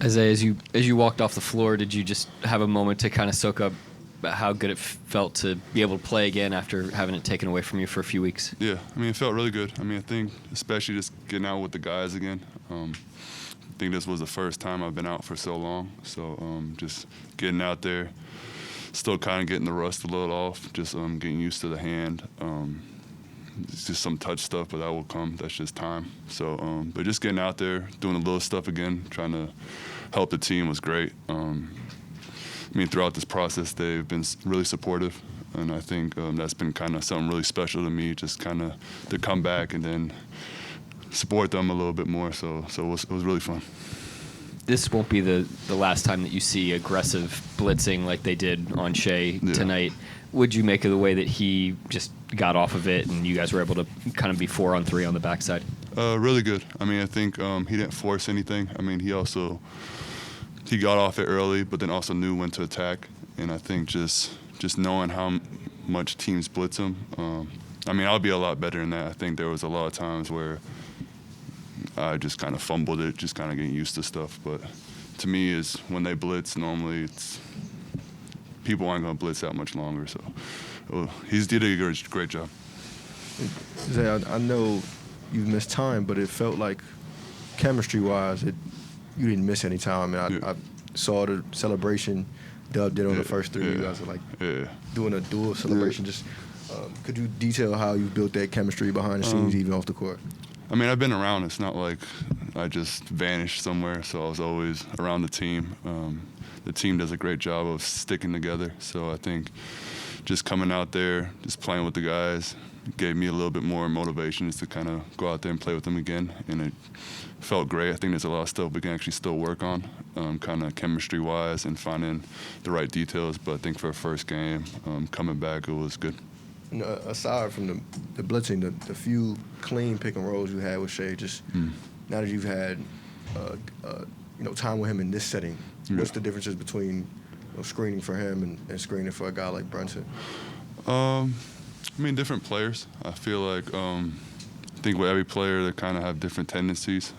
Isaiah, as you walked off the floor, did you just have a moment to kind of soak up how good it felt to be able to play again after having it taken away from you for a few weeks? Yeah, I mean, it felt really good. I mean, I think especially just getting out with the guys again. I think this was the first time I've been out for so long. So just getting out there, still kind of getting the rust a little off, just getting used to the hand. It's just some touch stuff, but that will come. That's just time. So, but just getting out there, doing the little stuff again, trying to help the team was great. I mean, throughout this process, they've been really supportive, and I think that's been kind of something really special to me, just kind of to come back and then support them a little bit more. So it was really fun. This won't be the last time that you see aggressive blitzing like they did on Shai tonight. What'd you make of the way that he just got off of it and you guys were able to kind of be 4-on-3 on the backside? Really good. I mean, I think he didn't force anything. I mean, he got off it early, but then also knew when to attack. And I think just knowing how much teams blitz him, I mean, I'll be a lot better than that. I think there was a lot of times where I just kind of fumbled it, just kind of getting used to stuff. But to me, is when they blitz, normally people aren't going to blitz that much longer. So he did a great job. I know you've missed time, but it felt like chemistry-wise, you didn't miss any time. I saw the celebration Dub did on the first three. You guys are like doing a dual celebration. Just could you detail how you built that chemistry behind the scenes, even off the court? I mean, I've been around. It's not like I just vanished somewhere, so I was always around the team. The team does a great job of sticking together. So I think just coming out there, just playing with the guys, gave me a little bit more motivation just to kind of go out there and play with them again. And it felt great. I think there's a lot of stuff we can actually still work on, kind of chemistry-wise and finding the right details. But I think for a first game, coming back, it was good. And aside from the blitzing, the few clean pick and rolls you had with Shai, just now that you've had time with him in this setting, what's the differences between screening for him and screening for a guy like Brunson? I mean, different players. I feel like I think with every player, they kind of have different tendencies.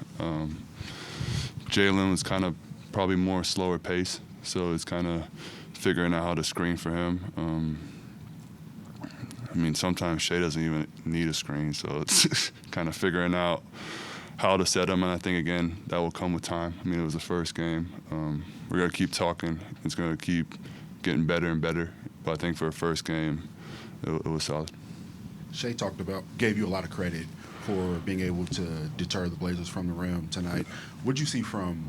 Jalen was kind of probably more slower pace, so it's kind of figuring out how to screen for him. I mean, sometimes Shai doesn't even need a screen, so it's kind of figuring out how to set him, and I think, again, that will come with time. I mean, it was the first game. We're going to keep talking. It's going to keep getting better and better, but I think for a first game, it was solid. Shai gave you a lot of credit for being able to deter the Blazers from the rim tonight. What did you see from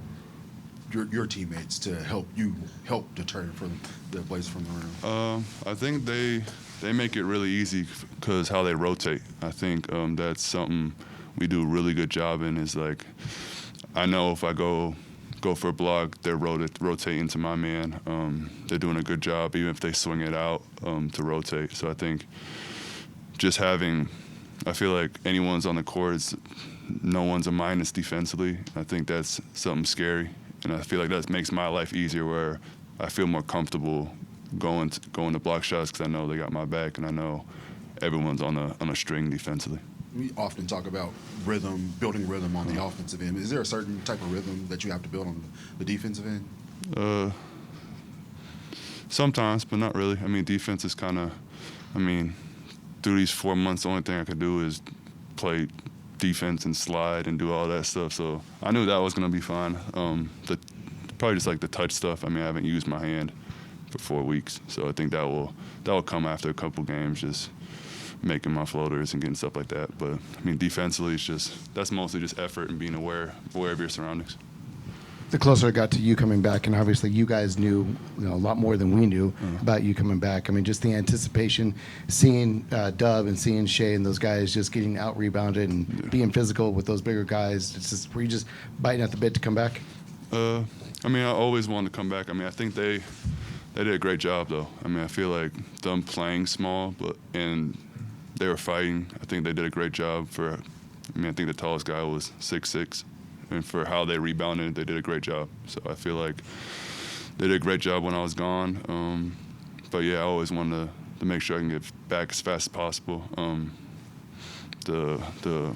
your teammates to help deter from the Blazers from the rim? I think they make it really easy because how they rotate. I think that's something we do a really good job in. Is like, I know if I go for a block, they're rotating to my man. They're doing a good job, even if they swing it out to rotate. So I think just I feel like anyone's on the court, no one's a minus defensively. I think that's something scary, and I feel like that makes my life easier, where I feel more comfortable going to block shots because I know they got my back, and I know everyone's on a string defensively. We often talk about building rhythm on the offensive end. Is there a certain type of rhythm that you have to build on the defensive end? Sometimes, but not really. I mean, defense is kind of, through these 4 months, the only thing I could do is play defense and slide and do all that stuff. So I knew that was going to be fine. Probably just like the touch stuff. I mean, I haven't used my hand for 4 weeks, so I think that will come after a couple games, just making my floaters and getting stuff like that. But I mean, defensively, that's mostly just effort and being aware of your surroundings. The closer it got to you coming back, and obviously you guys knew a lot more than we knew about you coming back. I mean, just the anticipation, seeing Dub and seeing Shai and those guys just getting out rebounded and being physical with those bigger guys. Were you just biting at the bit to come back? I always wanted to come back. I mean, I think they did a great job, though. I mean, I feel like them playing small, and they were fighting. I think they did a great job I think the tallest guy was 6'6", and for how they rebounded, they did a great job. So I feel like they did a great job when I was gone. But yeah, I always wanted to make sure I can get back as fast as possible. the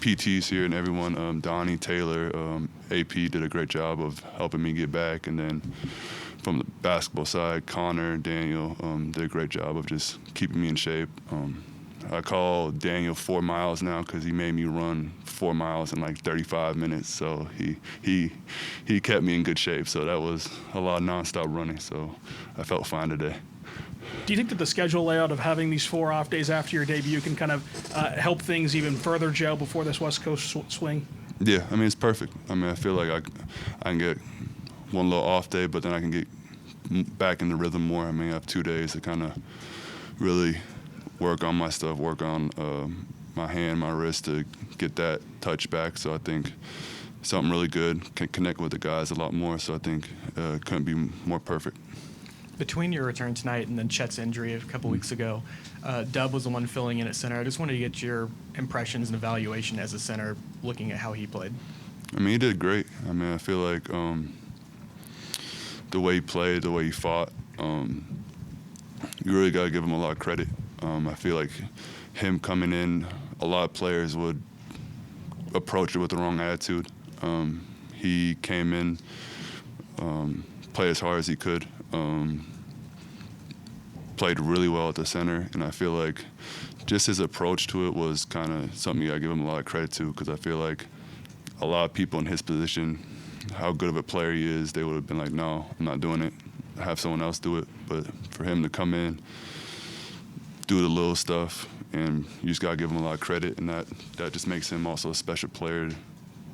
PTs here and everyone, Donnie, Taylor, AP did a great job of helping me get back. And then from the basketball side, Connor, Daigneault did a great job of just keeping me in shape. I call Daigneault 4 miles now because he made me run 4 miles in like 35 minutes. So he kept me in good shape. So that was a lot of nonstop running. So I felt fine today. Do you think that the schedule layout of having these 4 off days after your debut can kind of help things even further gel before this West Coast swing? Yeah, I mean, it's perfect. I mean, I feel like I can get one little off day, but then I can get back in the rhythm more. I mean, I have 2 days to kind of really work on my stuff, work on my hand, my wrist to get that touch back. So I think something really good, can connect with the guys a lot more. So I think it couldn't be more perfect. Between your return tonight and then Chet's injury a couple weeks ago, Dub was the one filling in at center. I just wanted to get your impressions and evaluation as a center looking at how he played. I mean, he did great. I mean, I feel like the way he played, the way he fought, you really got to give him a lot of credit. I feel like him coming in, a lot of players would approach it with the wrong attitude. He came in, played as hard as he could, played really well at the center, and I feel like just his approach to it was kind of something you got to give him a lot of credit to, because I feel like a lot of people in his position, how good of a player he is, they would have been like, no, I'm not doing it. Have someone else do it. But for him to come in, do the little stuff, and you just got to give him a lot of credit, and that just makes him also a special player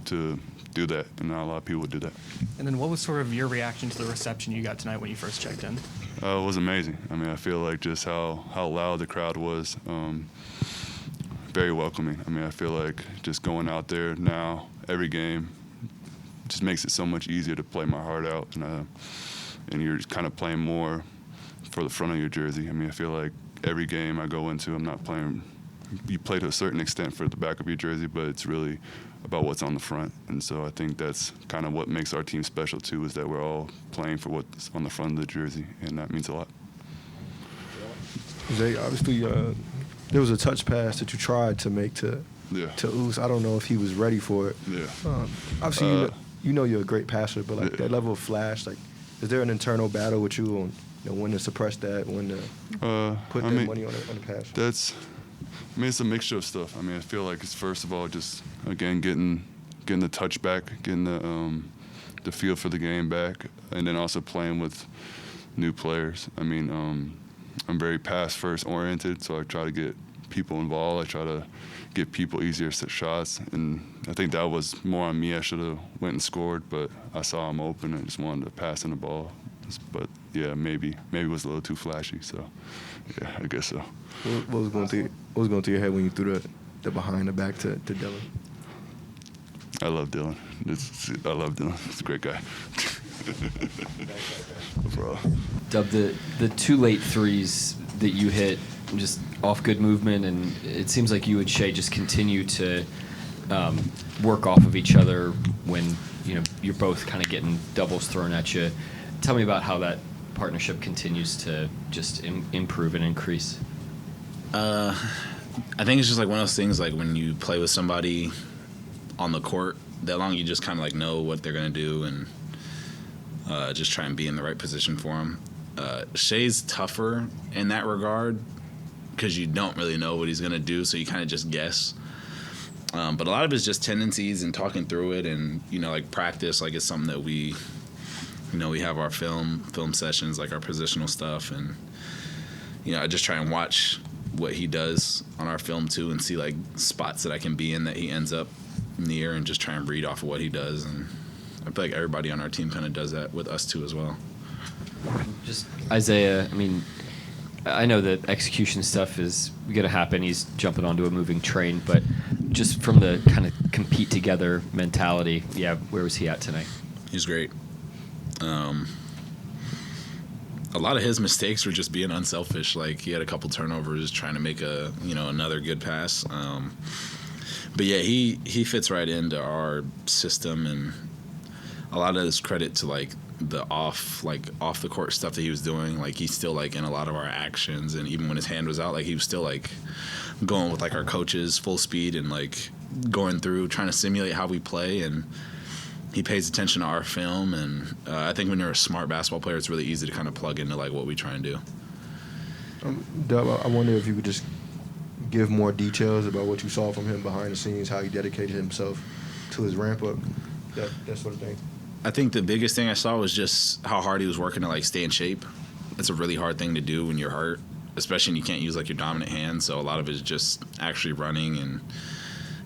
to do that, and not a lot of people would do that. And then what was sort of your reaction to the reception you got tonight when you first checked in? It was amazing. I mean, I feel like just how loud the crowd was, very welcoming. I mean, I feel like just going out there now, every game, just makes it so much easier to play my heart out, and you're just kind of playing more for the front of your jersey. I mean, I feel like every game I go into, I'm not playing. You play to a certain extent for the back of your jersey, but it's really about what's on the front. And so I think that's kind of what makes our team special too, is that we're all playing for what's on the front of the jersey, and that means a lot. Zay, obviously, there was a touch pass that you tried to make to Oos. I don't know if he was ready for it. Yeah. Obviously, you know you're a great passer, but like that level of flash, like, is there an internal battle with you on when to suppress that, when to put that money on the pass? I mean, it's a mixture of stuff. I mean, I feel like it's first of all just again getting the touch back, getting the feel for the game back, and then also playing with new players. I mean, I'm very pass first oriented, so I try to get people involved. I try to get people easier set shots, and I think that was more on me. I should have went and scored, but I saw him open and just wanted to pass in the ball. But yeah, maybe it was a little too flashy. So yeah, I guess so. What was going through your head when you threw the behind the back to Dylan? I love Dylan. I love Dylan. He's a great guy. Bro. Dub, the 2 late threes that you hit, just off good movement, and it seems like you and Shai just continue to work off of each other when you're both kind of getting doubles thrown at you. Tell me about how that partnership continues to just improve and increase. I think it's just like one of those things, like when you play with somebody on the court that long, you just kind of like know what they're going to do and just try and be in the right position for them. Shai's tougher in that regard because you don't really know what he's going to do, so you kind of just guess. But a lot of it's just tendencies and talking through it, and like practice. Like it's something that we have our film sessions, like our positional stuff, and I just try and watch what he does on our film too, and see like spots that I can be in that he ends up near, and just try and read off of what he does. And I feel like everybody on our team kind of does that with us too as well. Just Isaiah, I mean, I know that execution stuff is going to happen. He's jumping onto a moving train, but just from the kind of compete together mentality, yeah, where was he at tonight? He's great. A lot of his mistakes were just being unselfish. Like he had a couple turnovers trying to make another good pass. But yeah, he fits right into our system, and a lot of his credit to like the off the court stuff that he was doing. Like, he's still like in a lot of our actions, and even when his hand was out, like he was still like going with like our coaches full speed and like going through trying to simulate how we play, and he pays attention to our film. And I think when you're a smart basketball player, it's really easy to kind of plug into like what we try and do. Dub, I wonder if you could just give more details about what you saw from him behind the scenes, how he dedicated himself to his ramp up, that sort of thing. I think the biggest thing I saw was just how hard he was working to like stay in shape. That's a really hard thing to do when you're hurt, especially when you can't use like your dominant hand. So a lot of it is just actually running, and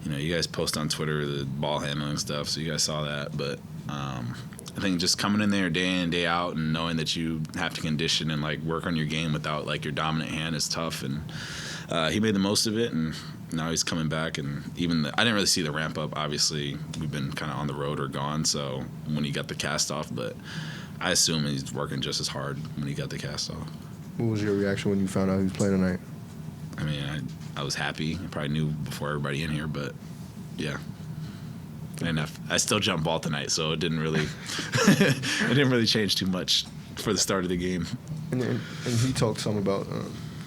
you guys post on Twitter the ball handling stuff, so you guys saw that. But I think just coming in there day in, day out, and knowing that you have to condition and like work on your game without like your dominant hand is tough. And he made the most of it, and now he's coming back. And I didn't really see the ramp up. Obviously, we've been kind of on the road or gone, so when he got the cast off, but I assume he's working just as hard when he got the cast off. What was your reaction when you found out he was playing tonight? I mean, I was happy. I probably knew before everybody in here, but yeah. And I still jumped ball tonight, so it didn't really change too much for the start of the game. And he talked some about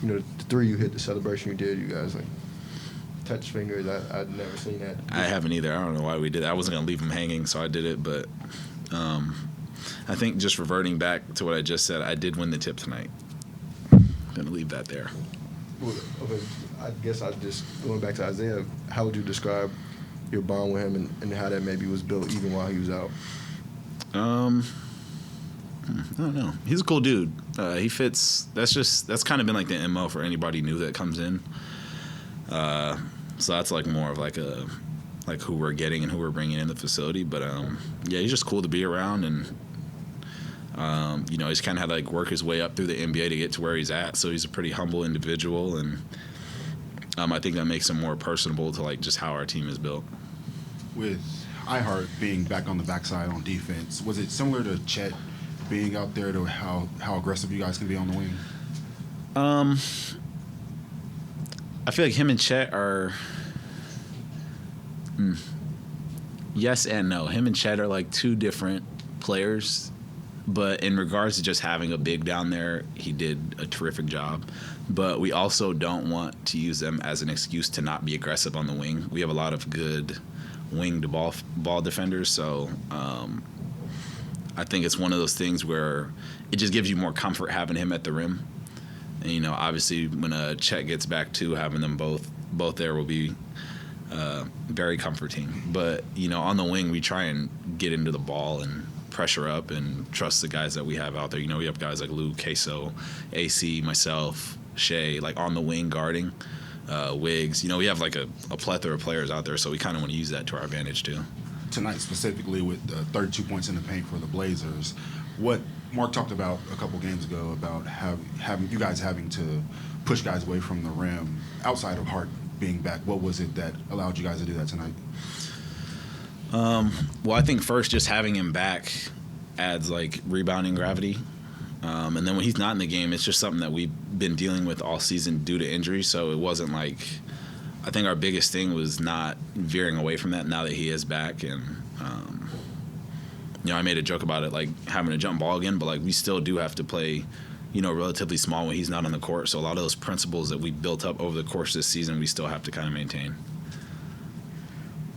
the three you hit, the celebration you did. You guys like touch fingers. I'd never seen that. I haven't either. I don't know why we did that. I wasn't gonna leave him hanging, so I did it. But I think just reverting back to what I just said, I did win the tip tonight. I'm gonna leave that there. Well, okay, I guess I just going back to Isaiah. How would you describe your bond with him and how that maybe was built even while he was out? I don't know. He's a cool dude. He fits. That's kind of been like the MO for anybody new that comes in. So that's like more of like who we're getting and who we're bringing in the facility. But yeah, he's just cool to be around, and he's kind of had to like work his way up through the NBA to get to where he's at. So he's a pretty humble individual, and I think that makes him more personable to like just how our team is built. With iHeart being back on the backside on defense, was it similar to Chet being out there to how aggressive you guys can be on the wing? I feel like him and Chet are yes and no. Him and Chet are like two different players, but in regards to just having a big down there, he did a terrific job. But we also don't want to use them as an excuse to not be aggressive on the wing. We have a lot of good wing to ball defenders, so I think it's one of those things where it just gives you more comfort having him at the rim. And, obviously when Chet gets back too, having them both there will be very comforting. But, on the wing, we try and get into the ball and pressure up and trust the guys that we have out there. We have guys like Lou, Queso, AC, myself, Shai, like on the wing guarding, Wiggs. We have like a plethora of players out there, so we kind of want to use that to our advantage too. Tonight specifically with 32 points in the paint for the Blazers, what Mark talked about a couple games ago about having you guys having to push guys away from the rim outside of Hart being back. What was it that allowed you guys to do that tonight? Well, I think first just having him back adds like rebounding gravity. And then when he's not in the game, it's just something that we've been dealing with all season due to injury. So it wasn't like, I think our biggest thing was not veering away from that now that he is back. And, I made a joke about it, like having a jump ball again, but like we still do have to play, relatively small when he's not on the court. So a lot of those principles that we built up over the course of this season, we still have to kind of maintain.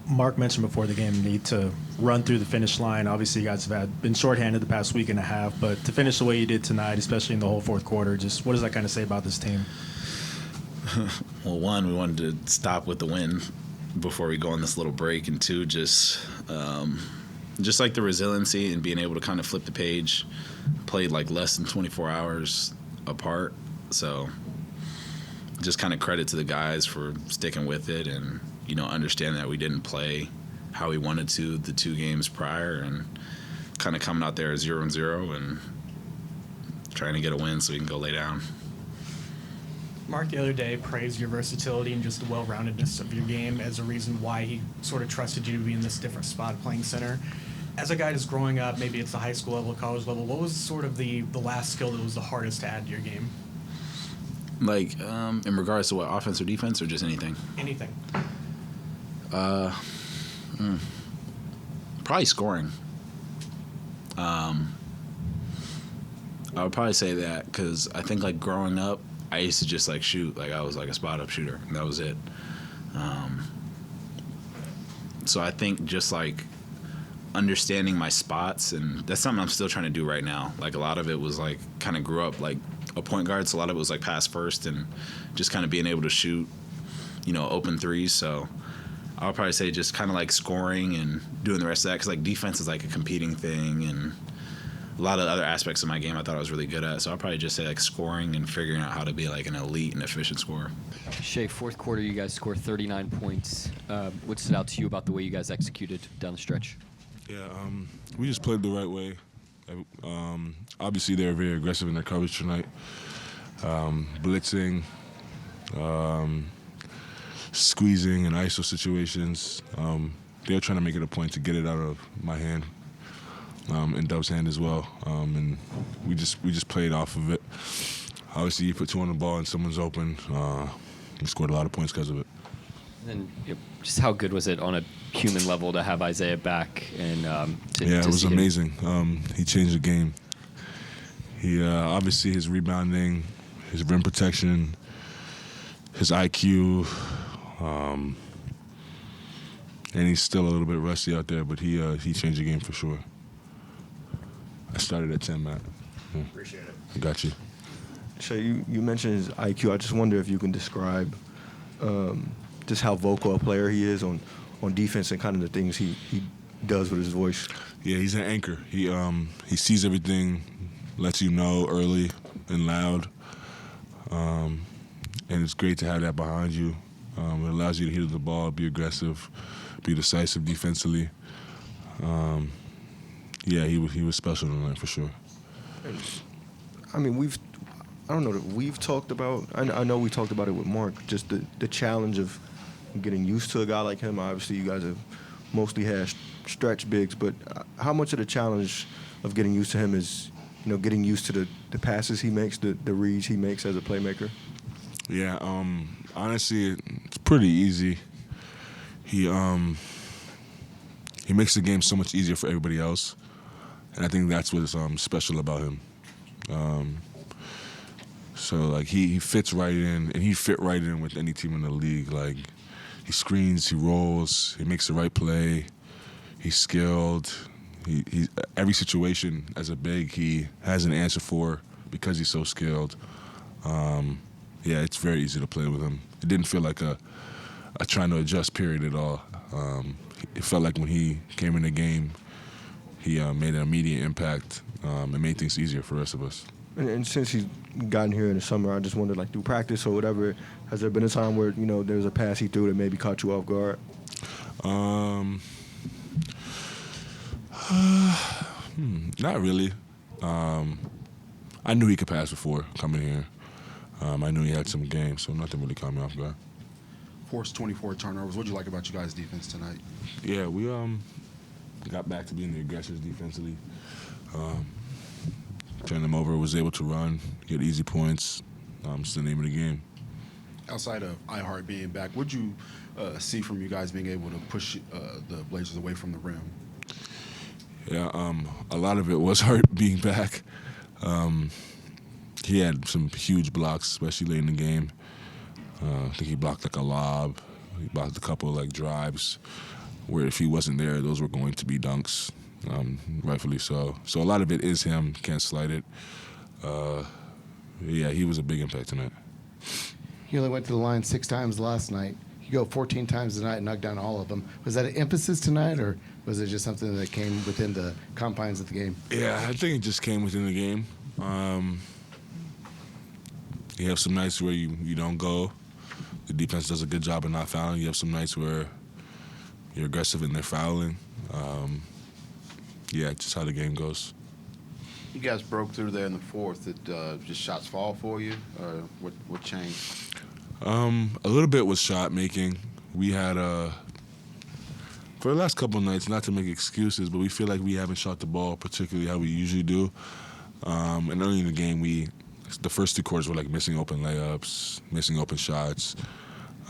Mark mentioned before the game the need to run through the finish line. Obviously, you guys have been shorthanded the past week and a half, but to finish the way you did tonight, especially in the whole fourth quarter, just what does that kind of say about this team? Well, one, we wanted to stop with the win before we go on this little break, and two, just like the resiliency and being able to kind of flip the page. Played like less than 24 hours apart, so just kind of credit to the guys for sticking with it and understand that we didn't play how we wanted to the two games prior, and kind of coming out there 0-0 and trying to get a win so we can go lay down. Mark the other day praised your versatility and just the well-roundedness of your game as a reason why he sort of trusted you to be in this different spot playing center. As a guy that's growing up, maybe it's the high school level, college level, what was sort of the last skill that was the hardest to add to your game? Like, in regards to what, offense or defense, or just anything? Anything. Probably scoring. I would probably say that because I think like growing up, I used to just like shoot. Like I was like a spot up shooter, and that was it. So I think just like understanding my spots, and that's something I'm still trying to do right now. Like a lot of it was like kind of grew up like a point guard, so a lot of it was like pass first and just kind of being able to shoot, open threes. So I would probably say just kind of like scoring and doing the rest of that because like defense is like a competing thing, and a lot of other aspects of my game I thought I was really good at. So I'll probably just say like scoring and figuring out how to be like an elite and efficient scorer. Shai, fourth quarter, you guys scored 39 points. What stood out to you about the way you guys executed down the stretch? Yeah, we just played the right way. Obviously, they were very aggressive in their coverage tonight. Blitzing, squeezing in ISO situations. They were trying to make it a point to get it out of my hand and Dove's hand as well. And we just played off of it. Obviously, you put 2 on the ball and someone's open. We scored a lot of points because of it. And then, just how good was it on a human level to have Isaiah back? And it was amazing. He changed the game. He obviously his rebounding, his rim protection, his IQ, and he's still a little bit rusty out there, but he changed the game for sure. I started at 10, Matt. Yeah. Appreciate it. I got you. Shai, you mentioned his IQ. I just wonder if you can describe just how vocal a player he is on defense and kind of the things he does with his voice. Yeah, he's an anchor. He sees everything, lets you know early and loud, and it's great to have that behind you. It allows you to hit the ball, be aggressive, be decisive defensively. Yeah, he was special tonight for sure. I mean, we've talked about. I know we talked about it with Mark. Just the challenge of getting used to a guy like him. Obviously, you guys have mostly had stretch bigs, but how much of the challenge of getting used to him is, getting used to the passes he makes, the reads he makes as a playmaker? Yeah, honestly, it's pretty easy. He makes the game so much easier for everybody else, and I think that's what's special about him. So like he fits right in, and he fit right in with any team in the league. Like he screens, he rolls, he makes the right play. He's skilled. He every situation as a big he has an answer for because he's so skilled. Yeah, it's very easy to play with him. It didn't feel like a trying to adjust period at all. It felt like when he came in the game, he made an immediate impact and made things easier for the rest of us. And since he's gotten here in the summer, I just wondered, like through practice or whatever, has there been a time where there was a pass he threw that maybe caught you off guard? Not really. I knew he could pass before coming here. I knew he had some game, so nothing really caught me off guard. Forced 24 turnovers. What did you like about you guys' defense tonight? Yeah, we got back to being the aggressors defensively. Turned them over, was able to run, get easy points. It's the name of the game. Outside of iHeart being back, what did you see from you guys being able to push the Blazers away from the rim? Yeah, a lot of it was Hart being back. He had some huge blocks, especially late in the game. I think he blocked like a lob. He blocked a couple of like drives where if he wasn't there, those were going to be dunks, rightfully so. So a lot of it is him. Can't slight it. Yeah, he was a big impact tonight. He only went to the line 6 times last night. You go 14 times tonight and knocked down all of them. Was that an emphasis tonight, or was it just something that came within the confines of the game? Yeah, I think it just came within the game. You have some nights where you don't go. The defense does a good job of not fouling. You have some nights where you're aggressive and they're fouling. Yeah, just how the game goes. You guys broke through there in the fourth. Did just shots fall for you, or what changed? A little bit was shot making. We had for the last couple of nights, not to make excuses, but we feel like we haven't shot the ball particularly how we usually do. And early in the game, the first 2 quarters were like missing open layups, missing open shots.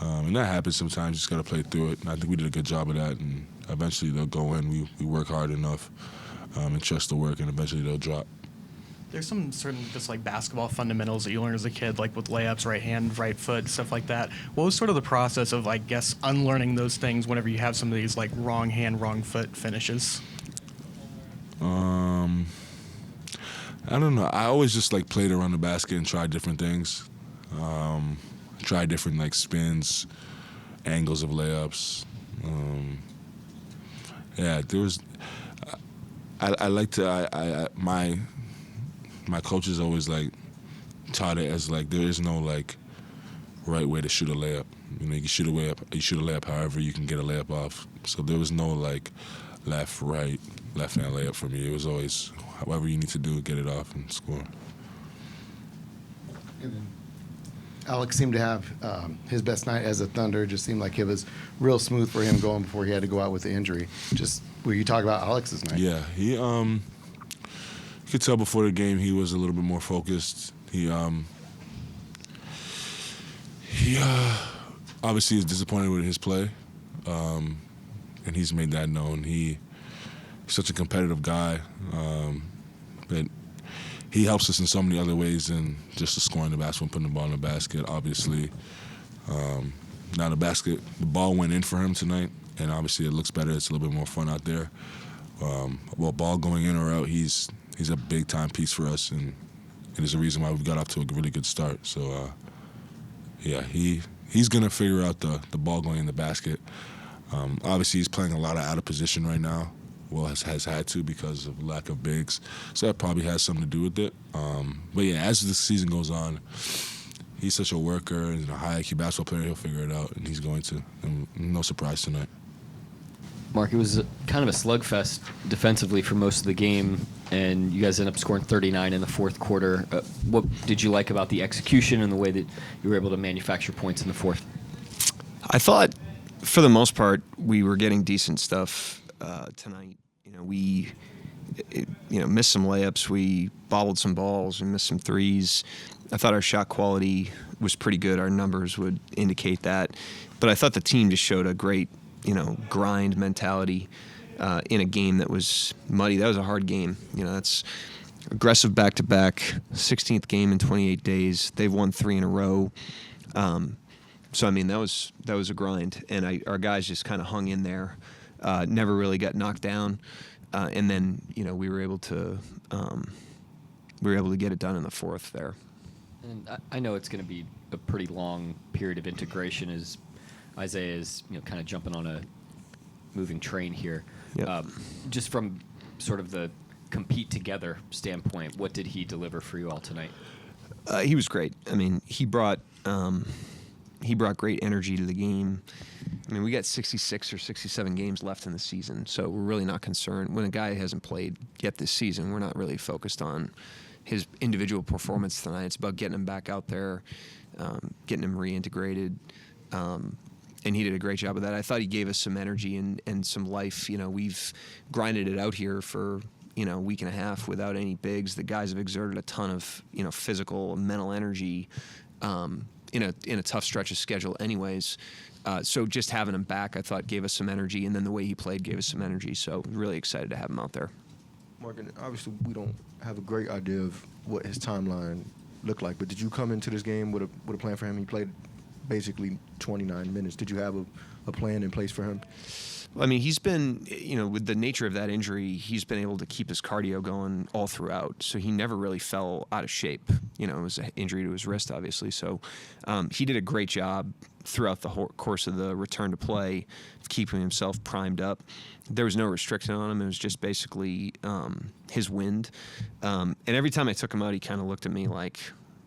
And that happens sometimes. You just got to play through it. And I think we did a good job of that. And eventually they'll go in. We work hard enough and trust the work, and eventually they'll drop. There's some certain just like basketball fundamentals that you learn as a kid, like with layups, right hand, right foot, stuff like that. What was sort of the process of, I guess, unlearning those things whenever you have some of these like wrong hand, wrong foot finishes? I don't know. I always just like played around the basket and tried different things. Tried different like spins, angles of layups. There was. I like to. My coaches always like taught it as like there is no like right way to shoot a layup. You know, you shoot a layup however you can get a layup off. So there was no like left, right, left hand layup for me. It was always however you need to do it, get it off and score. Alex seemed to have his best night as a Thunder. Just seemed like it was real smooth for him going before he had to go out with the injury. Just will you talk about Alex's night? Yeah, he you could tell before the game he was a little bit more focused. He obviously is disappointed with his play, and he's made that known. He's such a competitive guy, but he helps us in so many other ways than just scoring the basketball, putting the ball in the basket. Obviously, now the ball went in for him tonight, and obviously it looks better. It's a little bit more fun out there. Ball going in or out, he's a big time piece for us, and it is a reason why we got off to a really good start. So, he's gonna figure out the ball going in the basket. Obviously, he's playing a lot of out of position right now. Well, has had to because of lack of bigs, so that probably has something to do with it. But yeah, as the season goes on, he's such a worker and a high IQ basketball player. He'll figure it out, and he's going to. And no surprise tonight. Mark, it was kind of a slugfest defensively for most of the game, and you guys ended up scoring 39 in the fourth quarter. What did you like about the execution and the way that you were able to manufacture points in the fourth? I thought, for the most part, we were getting decent stuff tonight. We missed some layups. We bobbled some balls and missed some threes. I thought our shot quality was pretty good. Our numbers would indicate that. But I thought the team just showed a great, grind mentality in a game that was muddy. That was a hard game. That's aggressive back-to-back, 16th game in 28 days. They've won 3 in a row. So, that was a grind. And our guys just kind of hung in there. Never really got knocked down, and then we were able to get it done in the fourth there. And I know it's going to be a pretty long period of integration as Isaiah is kind of jumping on a moving train here. Yep. Just from sort of the compete together standpoint, what did he deliver for you all tonight? He was great. He brought great energy to the game. We got 66 or 67 games left in the season, so we're really not concerned. When a guy hasn't played yet this season, we're not really focused on his individual performance tonight. It's about getting him back out there, getting him reintegrated, and he did a great job of that. I thought he gave us some energy and some life. We've grinded it out here for a week and a half without any bigs. The guys have exerted a ton of physical and mental energy in a tough stretch of schedule anyways. So just having him back, I thought, gave us some energy, and then the way he played gave us some energy. So really excited to have him out there. Mark, and obviously we don't have a great idea of what his timeline looked like, but did you come into this game with a plan for him? He played basically 29 minutes. Did you have a plan in place for him? He's been, with the nature of that injury, he's been able to keep his cardio going all throughout. So he never really fell out of shape. It was an injury to his wrist, obviously. So he did a great job throughout the whole course of the return to play, keeping himself primed up. There was no restriction on him. It was just basically his wind. And every time I took him out, he kind of looked at me like,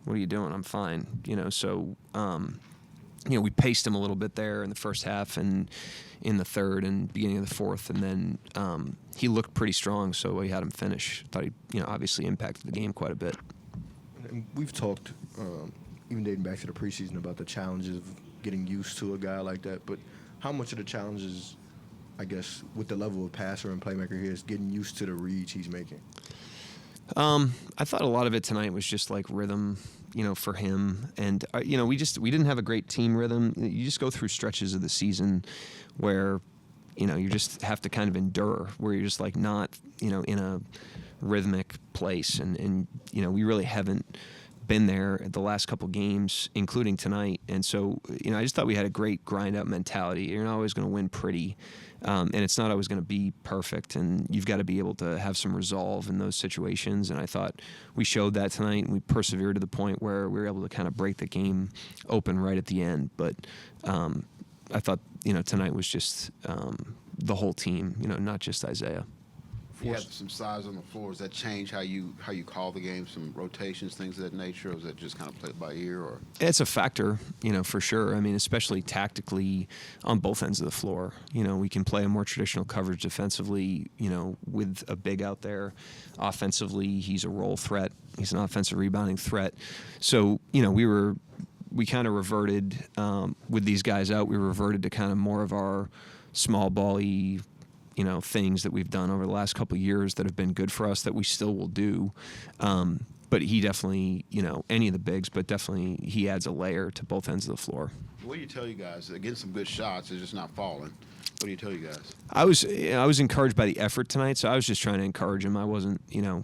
"What are you doing? I'm fine." So we paced him a little bit there in the first half and in the third and beginning of the fourth, and then he looked pretty strong, so we had him finish. Thought he, obviously impacted the game quite a bit. And we've talked, even dating back to the preseason, about the challenges of getting used to a guy like that, but how much of the challenges, I guess, with the level of passer and playmaker he is, getting used to the reads he's making? I thought a lot of it tonight was just like rhythm, for him. And, we didn't have a great team rhythm. You just go through stretches of the season where, you just have to kind of endure, where you're just like not, in a rhythmic place, and we really haven't been there the last couple games, including tonight. And so, I just thought we had a great grind-out mentality. You're not always going to win pretty, and it's not always going to be perfect, and you've got to be able to have some resolve in those situations. And I thought we showed that tonight, and we persevered to the point where we were able to kind of break the game open right at the end. But I thought, tonight was just the whole team, not just Isaiah. You had some size on the floor. Does that change how you call the game? Some rotations, things of that nature, or is that just kind of played by ear? Or it's a factor, for sure. I mean, especially tactically on both ends of the floor. We can play a more traditional coverage defensively, with a big out there. Offensively, he's a roll threat. He's an offensive rebounding threat. So, we kind of reverted with these guys out. We reverted to kind of more of our small ball-y, things that we've done over the last couple of years that have been good for us that we still will do. But he definitely, any of the bigs, but definitely he adds a layer to both ends of the floor. What do you tell you guys? They're getting some good shots. They're just not falling. What do you tell you guys? I was encouraged by the effort tonight, so I was just trying to encourage him. I wasn't, I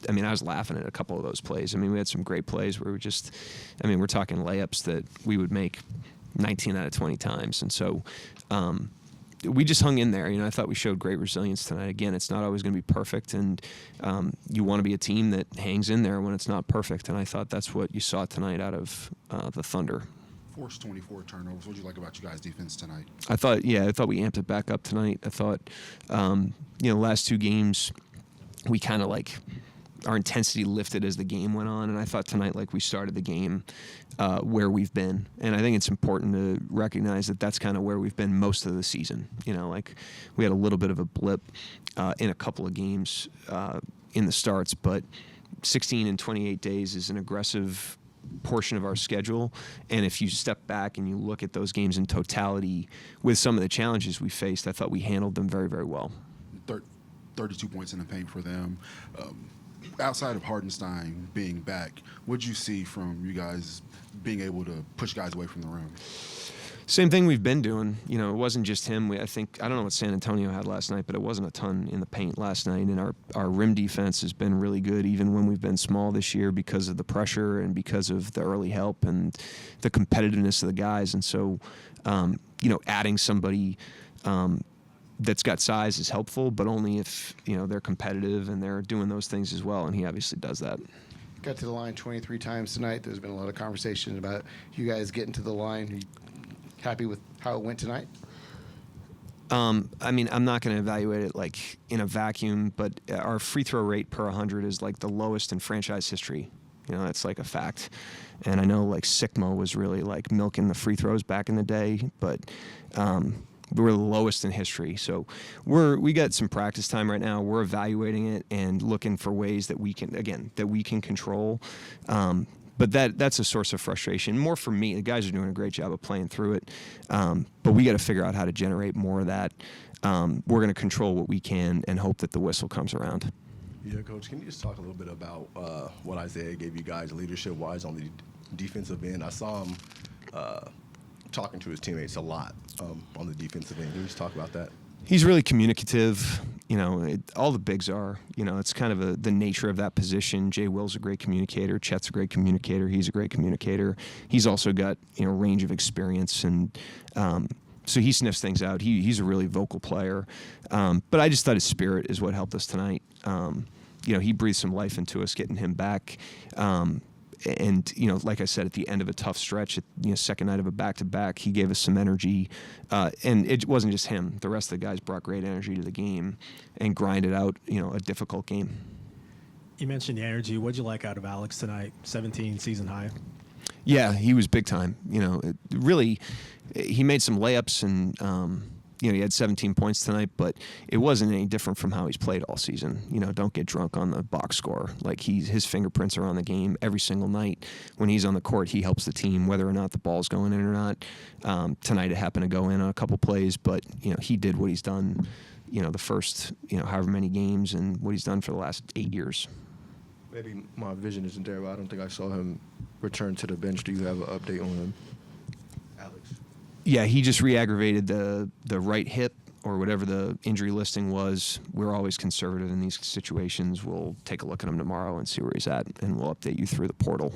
was laughing at a couple of those plays. I mean, we had some great plays where we're talking layups that we would make 19 out of 20 times. And so, we just hung in there. I thought we showed great resilience tonight. Again, it's not always going to be perfect, and you want to be a team that hangs in there when it's not perfect. And I thought that's what you saw tonight out of the Thunder. Forced 24 turnovers. What did you like about you guys' defense tonight? I thought we amped it back up tonight. I thought, last two games, we kind of our intensity lifted as the game went on, and I thought tonight, we started the game where we've been. And I think it's important to recognize that that's kind of where we've been most of the season. We had a little bit of a blip in a couple of games in the starts, but 16 and 28 days is an aggressive portion of our schedule. And if you step back and you look at those games in totality with some of the challenges we faced, I thought we handled them very, very well. 32 points in the paint for them. Outside of Hartenstein being back, what did you see from you guys being able to push guys away from the rim? Same thing we've been doing. It wasn't just him. I don't know what San Antonio had last night, but it wasn't a ton in the paint last night. And our rim defense has been really good, even when we've been small this year, because of the pressure and because of the early help and the competitiveness of the guys. And so, adding somebody that's got size is helpful, but only if they're competitive and they're doing those things as well. And he obviously does that. Got to the line 23 times tonight. There's been a lot of conversation about you guys getting to the line. Are you happy with how it went tonight? I'm not going to evaluate it in a vacuum, but our free throw rate per 100 is the lowest in franchise history. That's a fact. And I know Sikmo was really milking the free throws back in the day, but we're the lowest in history. So we got some practice time right now. We're evaluating it and looking for ways that we can control. But that's a source of frustration. More for me, the guys are doing a great job of playing through it. But we got to figure out how to generate more of that. We're going to control what we can and hope that the whistle comes around. Yeah, Coach, can you just talk a little bit about what Isaiah gave you guys leadership-wise on the defensive end? I saw him talking to his teammates a lot on the defensive end. Can you just talk about that? He's really communicative. All the bigs are. It's kind of the nature of that position. Jay Will's a great communicator. Chet's a great communicator. He's a great communicator. He's also got range of experience, and so he sniffs things out. He's a really vocal player. But I just thought his spirit is what helped us tonight. He breathed some life into us, getting him back. And, like I said, at the end of a tough stretch, second night of a back-to-back, he gave us some energy. And it wasn't just him. The rest of the guys brought great energy to the game and grinded out, a difficult game. You mentioned the energy. What'd you like out of Alex tonight? 17 season high. Yeah, he was big time. Really, he made some layups and, he had 17 points tonight, but it wasn't any different from how he's played all season. Don't get drunk on the box score. His fingerprints are on the game every single night. When he's on the court, he helps the team, whether or not the ball's going in or not. Tonight it happened to go in on a couple plays, but he did what he's done, the first however many games, and what he's done for the last 8 years. Maybe my vision isn't there, but I don't think I saw him return to the bench. Do you have an update on him? Yeah, he just re-aggravated the right hip or whatever the injury listing was. We're always conservative in these situations. We'll take a look at him tomorrow and see where he's at, and we'll update you through the portal